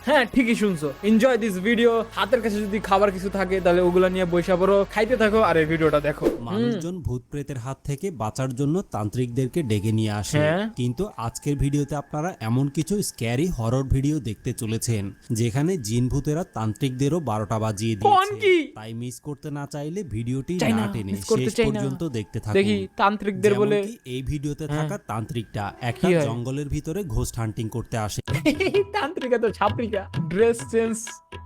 হ্যাঁ ঠিকই শুনছো, এনজয় দিস ভিডিও। হাতের কাছে যদি খাবার কিছু থাকে তাহলে ওগুলা নিয়ে বসে পড়ো, খাইতে থাকো আর এই ভিডিওটা দেখো। মানুষজন ভূত প্রেতের হাত থেকে বাঁচার জন্য তান্ত্রিকদেরকে ডেকে নিয়ে আসে, হ্যাঁ। কিন্তু আজকের ভিডিওতে আপনারা এমন কিছু স্ক্যারি হরর ভিডিও দেখতে চলেছেন যেখানে জিন ভূতেরা তান্ত্রিকদেরও 12টা বাজিয়ে কোন দিয়েছে। কি? তাই মিস করতে না চাইলে ভিডিওটি চাই না না, টেনে miss করতে শেষ চাই না। পর্যন্ত দেখতে দেখি থাকুন। তান্ত্রিকদের বলে যেমনকি এই ভিডিওতে থাকা তান্ত্রিকটা একটা কি হয়? জঙ্গলের ভিতরে ঘোস্ট হান্টিং করতে আসে, তান্ত্রিকা তো ছাত্রিকা, ড্রেস সেন্স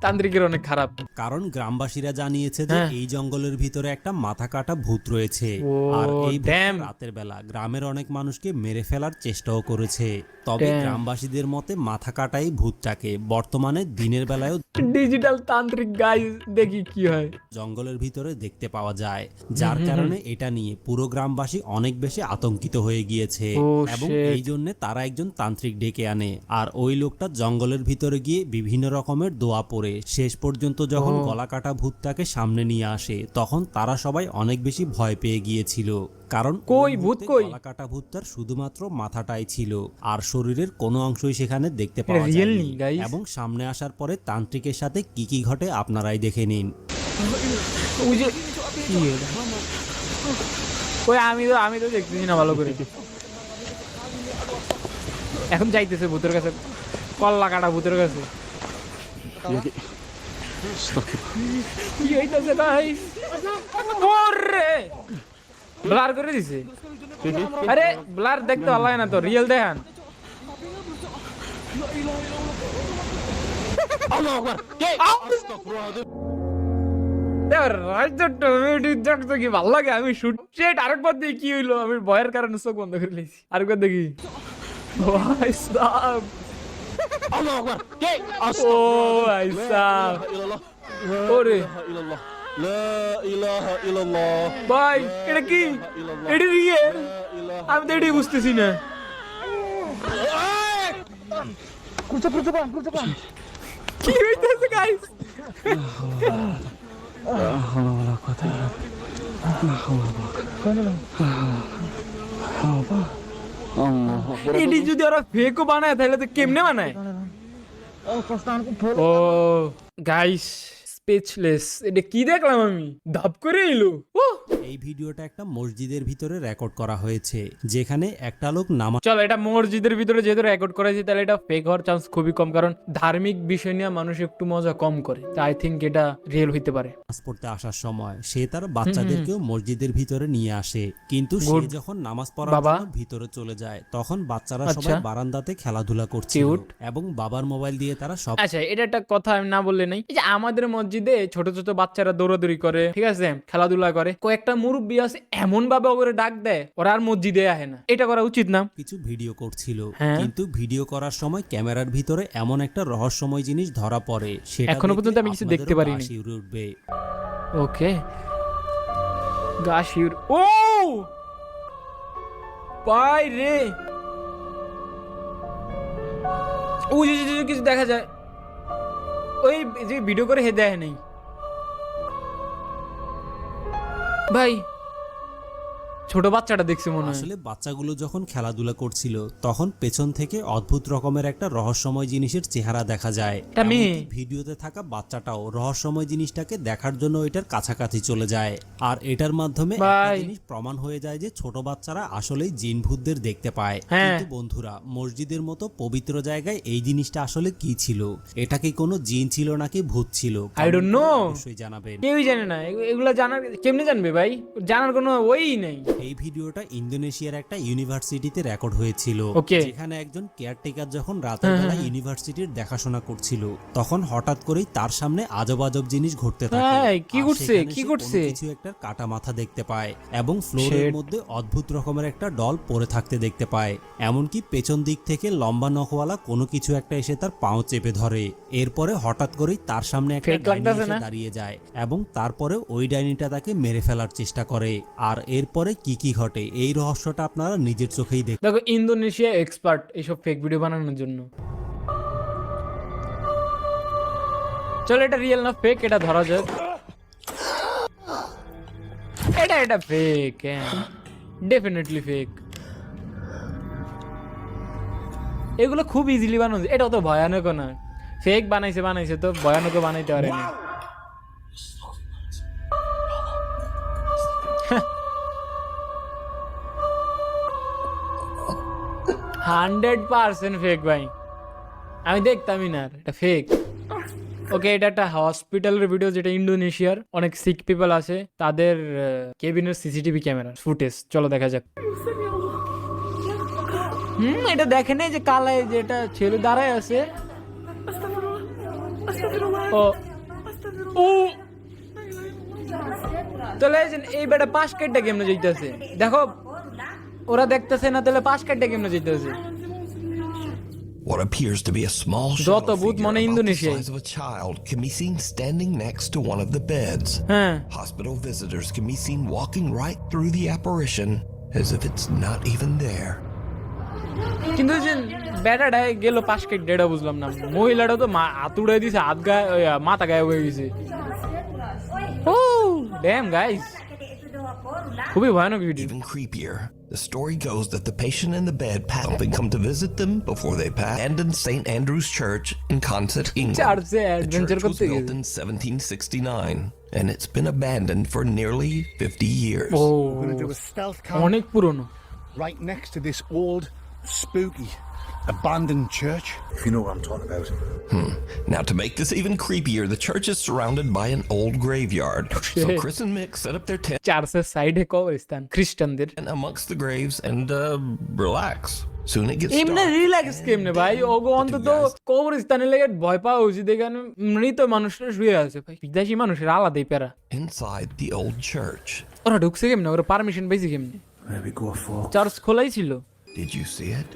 তান্ত্রিকের অনেক খারাপ। কারণ গ্রামবাসীরা জানিয়েছে যে হ্যাঁ। এই জঙ্গলের ভিতরে একটা মাথা কাটা ভূত রয়েছে। ও, আর এই ভূত damn. রাতের বেলা গ্রামের অনেক মানুষকে মেরে ফেলার চেষ্টাও করেছে। তবে Damn. গ্রামবাসীদের মতে মাথা কাটাই ভূতটাকে বর্তমানে দিনের বেলায়ও ডিজিটাল তান্ত্রিক গাইস, দেখি কি হয়। জঙ্গলের ভিতরে দেখতে পাওয়া যায়, যার কারণে এটা নিয়ে পুরো গ্রামবাসী অনেক বেশি আতঙ্কিত হয়ে গিয়েছে। Oh, এবং shit. এই জন্য তারা একজন তান্ত্রিক ডেকে আনে, আর ওই লোকটা জঙ্গলের ভিতরে গিয়ে বিভিন্ন রকমের দোয়া পড়ে শেষ পর্যন্ত যখন Oh. গলা কাটা ভূতটাকে সামনে নিয়ে আসে, তখন তারা সবাই অনেক বেশি ভয় পেয়ে গিয়েছিল। কারণ কই ওই ভূত মুহূর্তে কই? গলা কাটা ভূতটার শুধুমাত্র মাথাটাই ছিল, আর শরীরের কোনো অংশই সেখানে দেখতে এটা পাওয়া real যায়নি। নি, guys? এবং সামনে আসার পরে তান্ত্রিকের সাথে কি কি ঘটে আপনারাই দেখে নিন। ওই যে কি এটা? ওই আমি তো দেখতেছি না ভালো করে। এখন যাইতেছে ভূতের কাছে, কল্লা কাটা ভূতের কাছে। কি হইতাছে গাইস? ওরে ব্লার করে দিছে। আরে ব্লার দেখতে ভালো লাগে না তো, রিয়েল দেখান। দেখতে কি ভালো লাগে, আমি শুট আরেকবার দেখি কি হইলো, আমি ভয়ের কারণে চোখ বন্ধ করে নিয়েছি। আরেকবার দেখি। ভাই সাব, ও ভাই সাব, ওরে ভাই এটা কি? এটা রিয়েল? আমি তো এটাই বুঝতেছি না। কি হইতেছে গাইস? এটি যদি ওরা ফেকও বানায় তাহলে তো কেমনে বানায়? ও গাইস, স্পিচলেস। এটা কি দেখলাম আমি, ধাপ করে এলো। এই ভিডিওটা একটা মসজিদের ভিতরে রেকর্ড করা হয়েছে, যেখানে একটা লোক নামাজ চলো, এটা মসজিদের ভিতরে যেহেতু রেকর্ড করা হয়েছে তাহলে এটা ফেক হওয়ার চান্স খুবই কম, কারণ ধার্মিক বিষয় নিয়ে মানুষ একটু মজা কম করে। তাই আই থিঙ্ক এটা রিয়েল হইতে পারে। পড়তে আসার সময় সে তার বাচ্চাদেরকেও মসজিদের ভিতরে নিয়ে আসে, কিন্তু সে Good. যখন নামাজ পড়ার বাবা। জন্য ভিতরে চলে যায় তখন বাচ্চারা আচ্ছা। সবাই বারান্দাতে খেলাধুলা করছিল Cute. এবং বাবার মোবাইল দিয়ে তারা সব আচ্ছা, এটা একটা কথা আমি না বললে নাই। এই যে আমাদের মসজিদে ছোট ছোট বাচ্চারা দৌড়াদৌড়ি করে, ঠিক আছে, খেলাধুলা করে, কয়েকটা মুরব্বী আছে এমন ভাবে ওরে ডাক দেয় ওরা আর মসজিদে আসে না। এটা করা উচিত না। কিছু ভিডিও করছিল, হ্যাঁ। কিন্তু ভিডিও করার সময় ক্যামেরার ভিতরে এমন একটা রহস্যময় জিনিস ধরা পড়ে, সেটা এখনো পর্যন্ত আমি কিছু দেখতে পারিনি। উঠবে। ওকে গা শিউর। ও ভাই রে, ওই যে কিছু দেখা যায়, ওই যে ভিডিও করে হে দেয় নেই ভাই, ছোট বাচ্চাটা দেখছে মনে হয়। আসলে বাচ্চাগুলো যখন খেলাধুলা করছিল তখন পেছন থেকে অদ্ভুত রকমের একটা রহস্যময় জিনিসের চেহারা দেখা যায়। এটা মেয়ে। এমনকি ভিডিওতে থাকা বাচ্চাটাও রহস্যময় জিনিসটাকে দেখার জন্য এটার কাছাকাছি চলে যায়, আর এটার মাধ্যমে একটা ভাই। জিনিস প্রমাণ হয়ে যায় যে ছোট বাচ্চারা আসলেই জিন ভূতদের দেখতে পায়। হ্যাঁ। কিন্তু বন্ধুরা, মসজিদের মতো পবিত্র জায়গায় এই জিনিসটা আসলে কি ছিল? এটা কি কোনো জিন ছিল নাকি ভূত ছিল? I don't know. অবশ্যই জানাবেন। কেউই জানে না এগুলা, জানার কেমনে জানবে ভাই? জানার কোনো ওই নেই। এই ভিডিওটা ইন্দোনেশিয়ার একটা ইউনিভার্সিটিতে রেকর্ড হয়েছিল, Okay. যেখানে একজন কেয়ারটেকার যখন রাতের বেলা ইউনিভার্সিটির দেখাশোনা করছিল তখন হঠাৎ করেই তার সামনে আজব আজব জিনিস ঘটতে থাকে। এই, কি আর ঘটছে? সেখানে কি সে ঘটছে? কোনো কিছু একটা কাটা মাথা দেখতে পায় এবং ফ্লোরের Shit. মধ্যে অদ্ভুত রকমের একটা ডল পড়ে থাকতে দেখতে পায়। এমনকি পেছন দিক থেকে লম্বা নখওয়ালা কোনো কিছু একটা এসে তার পাও চেপে ধরে। এরপরে হঠাৎ করেই তার সামনে একটা Fake ডাইনি লাগতাছে এসে না? দাঁড়িয়ে যায় এবং তারপরে ওই ডাইনিটা তাকে মেরে ফেলার চেষ্টা করে। আর এরপরে কি কি ঘটে এই রহস্যটা আপনারা নিজের চোখেই দেখুন। দেখো, ইন্দোনেশিয়া এক্সপার্ট এইসব ফেক ভিডিও বানানোর জন্য। চলো, এটা রিয়েল না ফেক এটা ধরা যাক। এটা ফেক, হ্যাঁ ডেফিনেটলি ফেক। এগুলো খুব ইজিলি বানানো যায়, এটা অত ভয়ানক না। ফেক বানাইছে তো ভয়ানক বানাইতে পারে না 100% ফেক ভাই আমি দেখতামই না এটা ফেক ওকে এটা একটা হসপিটালের ভিডিও যেটা ইন্দোনেশিয়ার অনেক সিক পিপল আছে তাদের কেবিনের সিসিটিভি ক্যামেরা ফুটেজ চলো দেখা যাক এটা দেখে নেই যে কালায় যেটা ছেলে দাঁড়ায় আছে ও ও তাহলে এই বেটা পাশ কাটটা কেমনে যাইতেছে দেখো ওরা দেখতেছে না তাহলে পাশ কাটটা কেমনে যাইতেছে What appears to be a small যত shadow ভূত figure মনে about the ইন্দোনেশিয়ায় size of a child can be seen standing next to one of the beds. হ্যাঁ Hospital visitors can be seen walking right through the apparition as if it's not even there. কিন্তু যে বেটাটা গেল পাশ কাটটা এটা বুঝলাম না মহিলাটা তো হাত উড়াই দিছে হাত গায়ে মাথা গায়ে হয়ে গেছে ও ড্যাম গাইস খুবই ভয়ানক video Even creepier, the story goes that the patient in the bed passed something come to visit them before they passed. And in St. Andrew's Church in Consett, England. চার্চে The adventure church was করতে built গেছে in 1769, and it's been abandoned for nearly 50 years. Oh We're going to do a stealth camp অনেক পুরনো right next to this old, spooky, abandoned church. If you know what I'm talking about. Now, to make this even creepier, the church is surrounded by an old graveyard. So shit. Chris and Mick set up their tent চার্চের সাইডে কবরস্থান খ্রিস্টানদের amongst the graves and relax. Soon it gets এমনি dark. Relax কেমনে ভাই ওগো অন্তত কবরস্থানে লেগে ভয় পাওয়া উচিত এখানে মৃত মানুষরা শুয়ে আছে ভাই বিদেশি মানুষের আলাদাই প্যারা Inside the old church. ওরা ঢুকছে কেমনে ওরা পারমিশন পাইছে কেমনে There we go, folks. Church খোলাই ছিল Did you see it?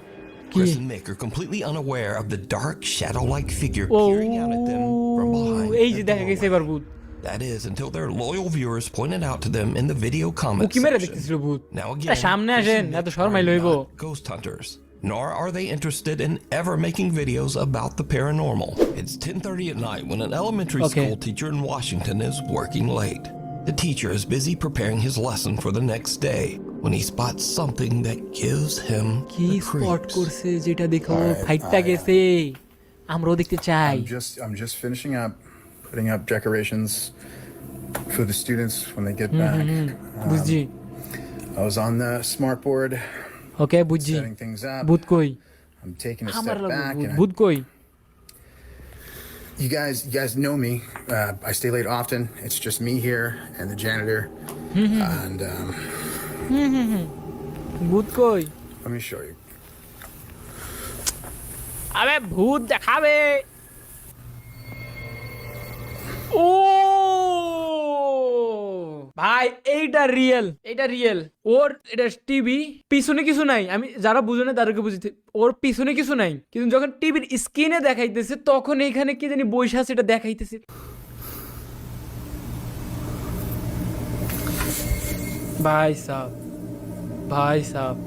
Chris and Mick are completely unaware of the dark, shadow-like figure O peering out at them from behind. এই যে the দেখা গেছে doorway. এবার ভূত That is, until their loyal viewers pointed out to them in the video comment উকি মেরে section. দেখতেছিল ভূত Now আরে again, সামনে Chris আসেন and এত Mick শর্মাই are লইব not ghost hunters, nor are they interested in ever making videos about the paranormal. It's 10:30 at night when an elementary Okay. school teacher in Washington is working late. The teacher is busy preparing his lesson for the next day when he spots something that gives him কি the spot creeps. করছে যেটা দেখো ফাইটটা গেছে আমরাও দেখতে চাই I'm just finishing up putting up decorations for the students when they get back. বুঝছি I was on the smart board ওকে বুঝছি setting things up. ভূত কই I'm taking a আমার step back and ভূত কই you guys know me. I stay late often. It's just me here and the janitor. And ভূত কই let me show you. আবে ভূত দেখাবে ও ভাই এইটা রিয়েল ওর এটা টিভি পিছনে কিছু নাই আমি যারা বুঝে না তাদেরকে বুঝতে ওর পিছনে কিছু নাই কিন্তু যখন টিভির স্ক্রিনে দেখাইতেছে তখন এইখানে কি জানি বৈশা সেটা দেখাইতেছে ভাই সাহেব